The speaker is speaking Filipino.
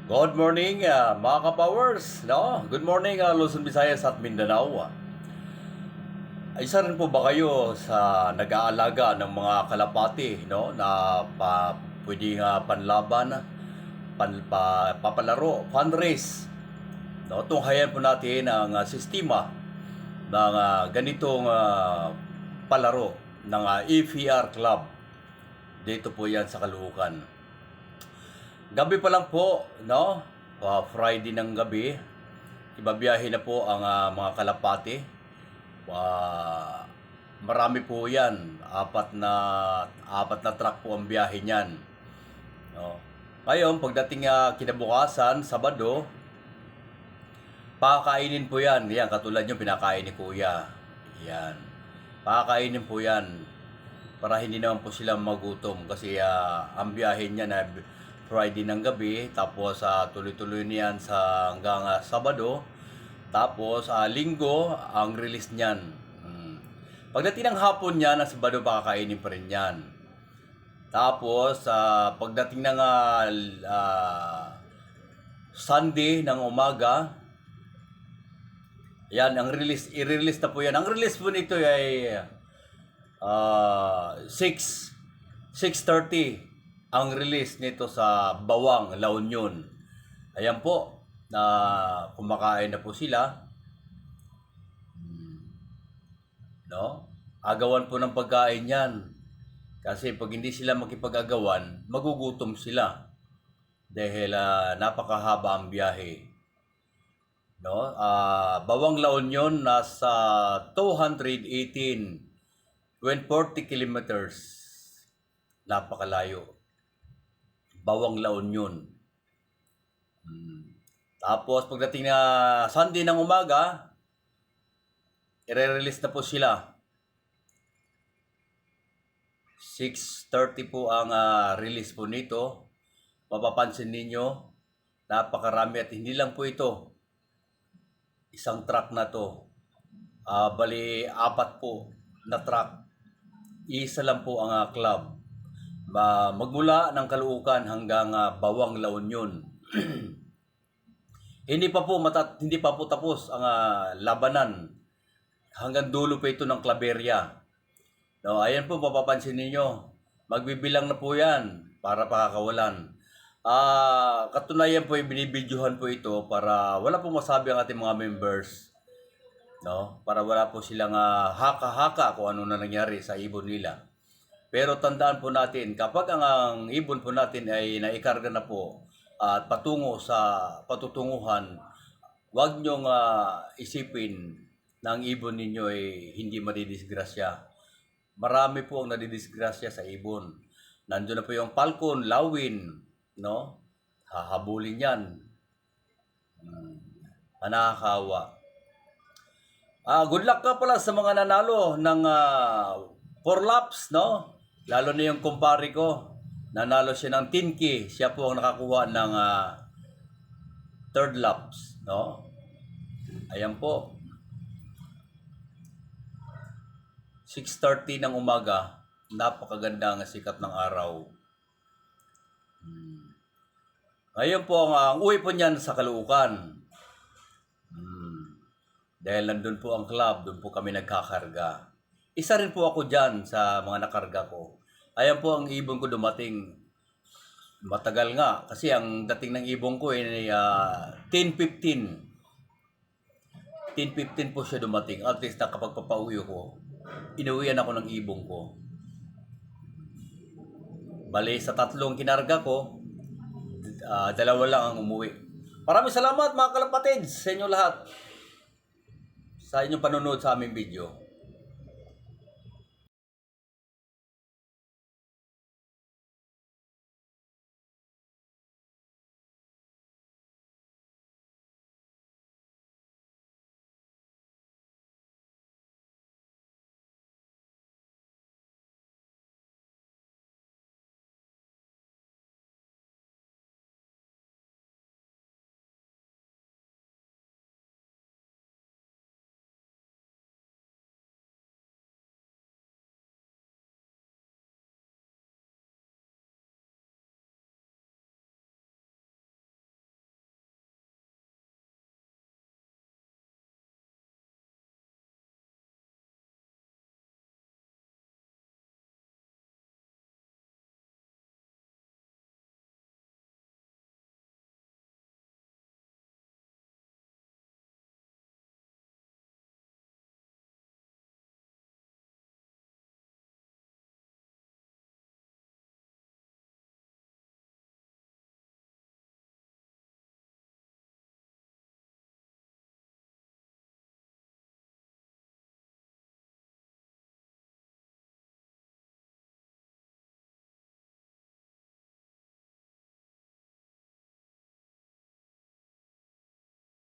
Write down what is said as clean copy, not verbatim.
Good morning, mga ka-powers, no? Good morning, Luzon, Visayas at Mindanao. Isa rin po ba kayo sa nag-aalaga ng mga kalapati, no? Na pwedeng panlaban, papalaro, fundraise, no? Tunghayan po natin ang sistema ng ganitong palaro ng EVR Club. Dito po yan sa Caloocan. Gabi pa lang po, no? Friday ng gabi, ibabiyahe na po ang mga kalapati. Marami po yan. Apat na truck po ang biyahe niyan. No? Ngayon, pagdating kinabukasan, Sabado, pakakainin po yan. Yan, katulad yung pinakain ni Kuya. Yan. Pakakainin po yan para hindi naman po sila magutom kasi ang biyahe niya na Friday ng gabi, tapos tuloy-tuloy niyan sa hanggang Sabado, tapos Linggo ang release niyan. Pagdating ng hapon niya, na Sabado pakakainin pa rin yan. Tapos pagdating ng Sunday ng umaga, yan ang release, i-release na po yan. Ang release po nito ay 6:30 ang release nito sa Bawang, La Union. Ayan po, na kumakain na po sila. No? Agawan po ng pagkain yan. Kasi pag hindi sila makipag-agawan, magugutom sila. Dahil napakahaba ang biyahe. No? Bawang, La Union nasa 218, 40 kilometers. Napakalayo. Bawang, La Union. Tapos pagdating na Sunday ng umaga, i-release na po sila. 6:30 po ang release po nito. Mapapansin ninyo, napakarami at hindi lang po ito. Isang truck na to. Bali, 4 po na truck. Isa lang po ang club. Magmula ng Caloocan hanggang Bawang, La Union. Hindi pa po tapos ang labanan. Hanggang dulo pa ito ng Claveria. No, ayan po, mapapansin ninyo. Magbibilang na po yan para pakakawalan. Katunayan po, binibidyohan po ito para wala pong masabi ang ating mga members. No? Para wala po silang haka-haka kung ano na nangyari sa ibon nila. Pero tandaan po natin, kapag ang ibon po natin ay naikarga na po at patungo sa patutunguhan, huwag nyong isipin na ang ibon ninyo ay hindi madidisgrasya. Marami po ang nadidisgrasya sa ibon. Nandiyo na po yung falcon, lawin, no? Hahabulin yan. Nakakawa. Good luck ka pala sa mga nanalo ng 4 laps, no? Lalo na yung kumpare ko, nanalo siya ng 10K. Siya po ang nakakuha ng 3rd laps, no? Ayan po. 6:30 ng umaga, napakaganda ang sikat ng araw. Ngayon po ang uwi po niyan sa Caloocan. Dahil nandun po ang club, doon po kami nagkakarga. Isa rin po ako dyan sa mga nakarga ko. Ayan po ang ibon ko dumating. Matagal nga. Kasi ang dating ng ibon ko ay 10:15. 10:15 po siya dumating. At least nakapagpapauwi ko, inuwian ako ng ibon ko. Bali sa 3 kinarga ko, 2 lang ang umuwi. Maraming salamat mga kalapatids sa inyo lahat. Sa inyong panonood sa aming video.